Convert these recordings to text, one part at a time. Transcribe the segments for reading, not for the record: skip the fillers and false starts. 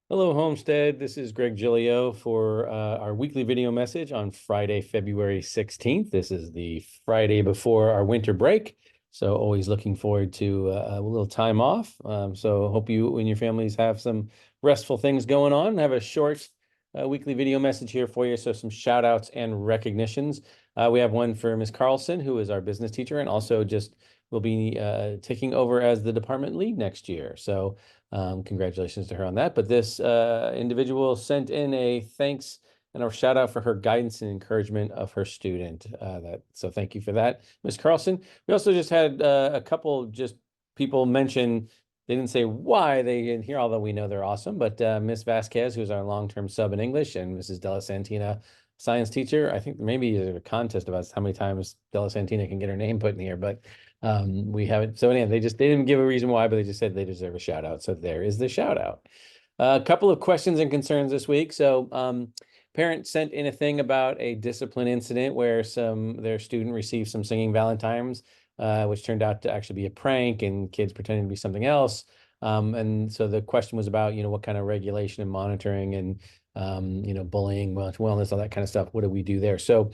Hello, Homestead. This is Greg Giglio for our weekly video message on Friday, February 16th. This is the Friday before our winter break. So always looking forward to a little time off. So hope you and your families have some restful things going on. Have a short weekly video message here for you. So some shout outs and recognitions. We have one for Ms. Carlson, who is our business teacher, and also just will be taking over as the department lead next year. So congratulations to her on that. But this individual sent in a thanks and a shout out for her guidance and encouragement of her student. So thank you for that, Ms. Carlson. We also just had a couple just people mention they didn't say why they didn't hear, although we know they're awesome. But Miss Vasquez, who's our long-term sub in English, and Mrs. Della Santina, science teacher. I think maybe there's a contest about how many times Della Santina can get her name put in here, but we haven't. So anyhow, they didn't give a reason why, but they just said they deserve a shout out. So there is the shout out. A couple of questions and concerns this week. So parent sent in a thing about a discipline incident where their student received some singing Valentines, which turned out to actually be a prank and kids pretending to be something else. And so the question was about, what kind of regulation and monitoring and, bullying, wellness, all that kind of stuff. What do we do there? So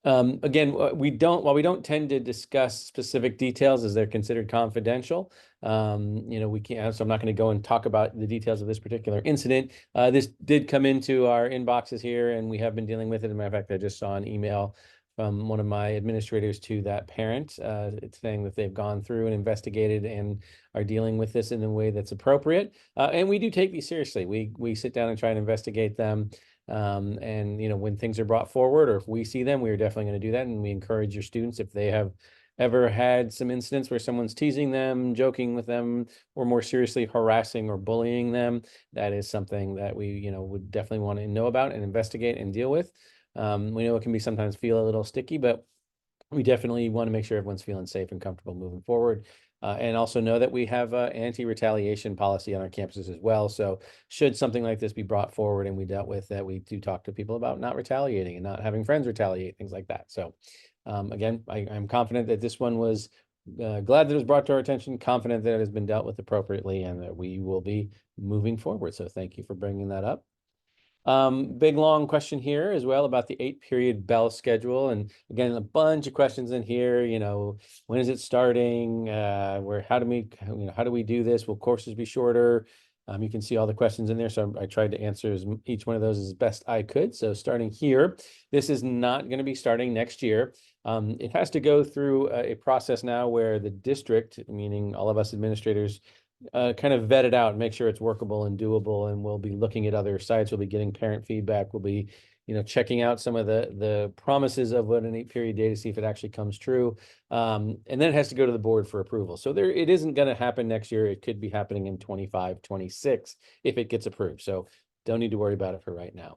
again, while we don't tend to discuss specific details as they're considered confidential, we can't, so I'm not going to go and talk about the details of this particular incident. This did come into our inboxes here, and we have been dealing with it. As a matter of fact, I just saw an email from one of my administrators to that parent, it's saying that they've gone through and investigated and are dealing with this in a way that's appropriate. And we do take these seriously. We sit down and try and investigate them. And when things are brought forward, or if we see them, we are definitely going to do that. And we encourage your students, if they have ever had some incidents where someone's teasing them, joking with them, or more seriously harassing or bullying them, that is something that we would definitely want to know about and investigate and deal with. We know it can be sometimes feel a little sticky, but we definitely want to make sure everyone's feeling safe and comfortable moving forward. And also know that we have an anti-retaliation policy on our campuses as well. So should something like this be brought forward and we dealt with that, we do talk to people about not retaliating and not having friends retaliate, things like that. So again, I'm confident that this one was glad that it was brought to our attention, confident that it has been dealt with appropriately, and that we will be moving forward. So thank you for bringing that up. Big long question here as well about the 8-period bell schedule. And again, a bunch of questions in here, when is it starting? How do we do this? Will courses be shorter? You can see all the questions in there. So I tried to answer each one of those as best I could. So starting here, this is not going to be starting next year. It has to go through a process now where the district, meaning all of us administrators, kind of vet it out and make sure it's workable and doable. And we'll be looking at other sites. We'll be getting parent feedback. We'll be, checking out some of the promises of what an 8-period day to see if it actually comes true. And then it has to go to the board for approval. So it isn't going to happen next year. It could be happening in 25, 26 if it gets approved. So don't need to worry about it for right now.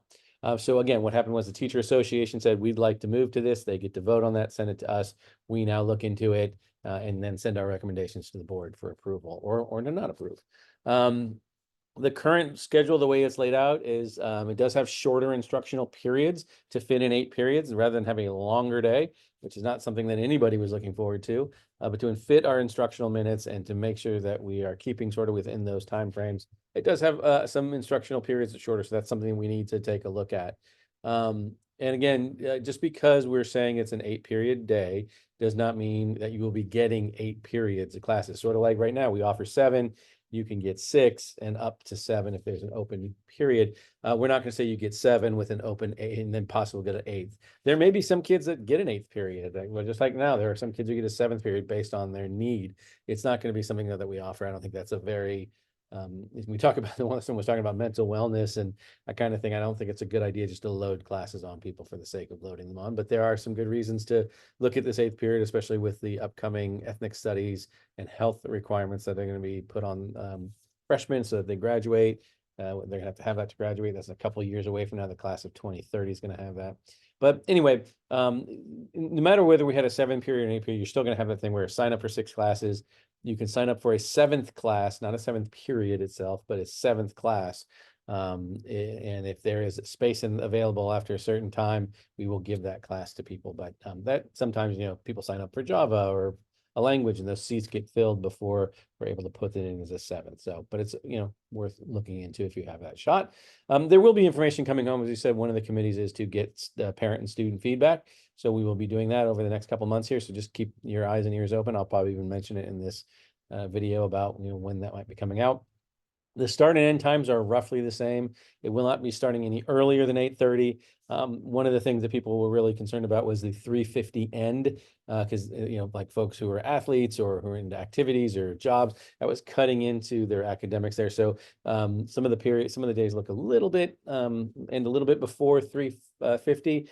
So again, what happened was the teacher association said, we'd like to move to this. They get to vote on that, send it to us. We now look into it and then send our recommendations to the board for approval or to not approve. The current schedule, the way it's laid out is it does have shorter instructional periods to fit in 8 periods rather than having a longer day, which is not something that anybody was looking forward to, but to fit our instructional minutes and to make sure that we are keeping sort of within those timeframes. It does have some instructional periods that are shorter, so that's something we need to take a look at. And again, just because we're saying it's an 8-period day does not mean that you will be getting 8 periods of classes. Sort of like right now, we offer 7. You can get 6 and up to 7 if there's an open period. We're not going to say you get 7 with an open 8 and then possibly get an 8th. There may be some kids that get an 8th period. Just like now, there are some kids who get a 7th period based on their need. It's not going to be something that we offer. I don't think that's a very we talk about someone was talking about mental wellness and that kind of thing. I don't think it's a good idea just to load classes on people for the sake of loading them on, but there are some good reasons to look at this 8th period, especially with the upcoming ethnic studies and health requirements that are going to be put on freshmen so that they graduate. They're going to have that to graduate. That's a couple of years away from now. The class of 2030 is going to have that. But anyway, no matter whether we had a 7-period or an 8-period, you're still going to have that thing where sign up for 6 classes. You can sign up for a 7th class, not a 7th period itself, but a 7th class. And if there is space available after a certain time, we will give that class to people. But that sometimes, people sign up for Java or a language, and those seats get filled before we're able to put it in as a 7th. So, but it's, worth looking into if you have that shot. There will be information coming home. As you said, one of the committees is to get parent and student feedback. So we will be doing that over the next couple months here. So just keep your eyes and ears open. I'll probably even mention it in this video about, when that might be coming out. The start and end times are roughly the same. It will not be starting any earlier than 8:30. One of the things that people were really concerned about was the 3:50 end, because like folks who are athletes or who are into activities or jobs, that was cutting into their academics there. So some of the days look a little bit end a little bit before 3:50.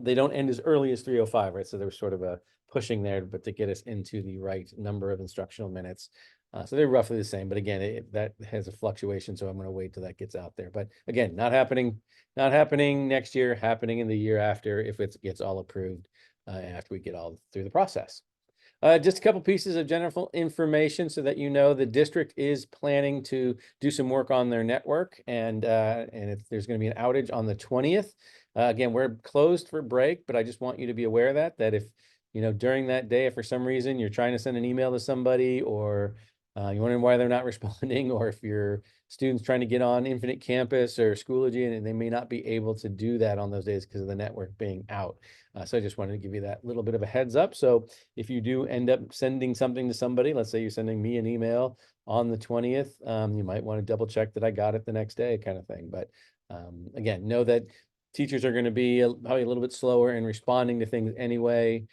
They don't end as early as 3:05, right? So there was sort of a pushing there, but to get us into the right number of instructional minutes. So they're roughly the same, but again, that has a fluctuation. So I'm going to wait till that gets out there. But again, not happening next year, happening in the year after if it gets all approved after we get all through the process. Just a couple pieces of general information so that the district is planning to do some work on their network, and there's going to be an outage on the 20th. Again, we're closed for break, but I just want you to be aware of that if during that day, if for some reason you're trying to send an email to somebody, or you're wondering why they're not responding, or if your student's trying to get on Infinite Campus or Schoology and they may not be able to do that on those days because of the network being out. So I just wanted to give you that little bit of a heads up. So if you do end up sending something to somebody, let's say you're sending me an email on the 20th, you might want to double check that I got it the next day, kind of thing. But again, know that teachers are going to be probably a little bit slower in responding to things anyway.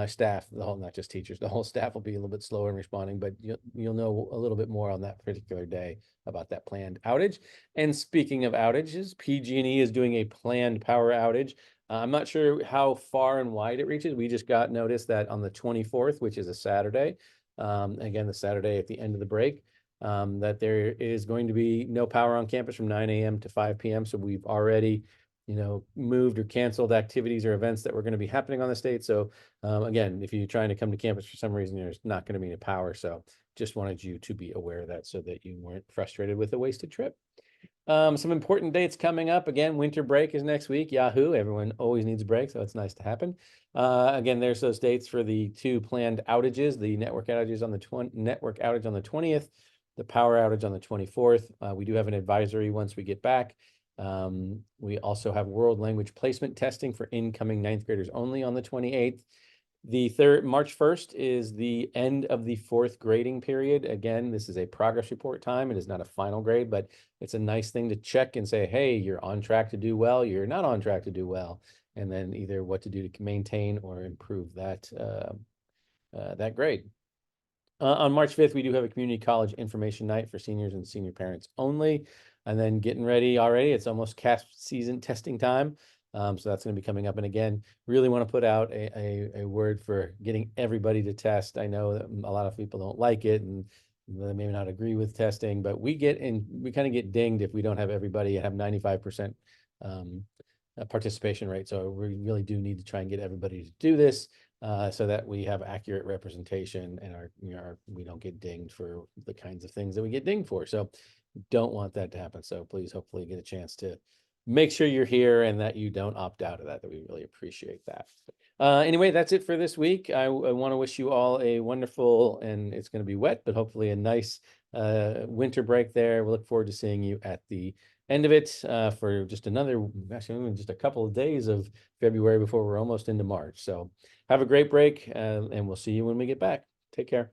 Staff, not just teachers, the whole staff will be a little bit slower in responding, but you'll know a little bit more on that particular day about that planned outage. And speaking of outages, PG&E is doing a planned power outage. I'm not sure how far and wide it reaches. We just got notice that on the 24th, which is a Saturday, again, the Saturday at the end of the break, that there is going to be no power on campus from 9 a.m. to 5 p.m. So we've already moved or canceled activities or events that were going to be happening on the state. So again, if you're trying to come to campus for some reason, there's not going to be any power. So just wanted you to be aware of that so that you weren't frustrated with a wasted trip. Some important dates coming up. Again, winter break is next week. Yahoo! Everyone always needs a break, so it's nice to happen. Again, there's those dates for the 2 planned outages: the network outages on the network outage on the 20th, the power outage on the 24th. We do have an advisory once we get back. We also have world language placement testing for incoming 9th graders only on the 28th. The March 1st is the end of the 4th grading period. Again, this is a progress report time. It is not a final grade, but it's a nice thing to check and say, hey, you're on track to do well, you're not on track to do well, and then either what to do to maintain or improve that grade. On March 5th, we do have a community college information night for seniors and senior parents only. And then getting ready already, it's almost CASP season testing time. So that's going to be coming up. And again, really want to put out a word for getting everybody to test. I know that a lot of people don't like it and they may not agree with testing, but we kind of get dinged if we don't have everybody have 95% participation rate. So we really do need to try and get everybody to do this so that we have accurate representation and we don't get dinged for the kinds of things that we get dinged for. So don't want that to happen. So please, hopefully get a chance to make sure you're here and that you don't opt out of that we really appreciate that. Anyway, that's it for this week. I want to wish you all a wonderful, and it's going to be wet, but hopefully a nice winter break there. We look forward to seeing you at the end of it for just just a couple of days of February before we're almost into March. So have a great break and we'll see you when we get back. Take care.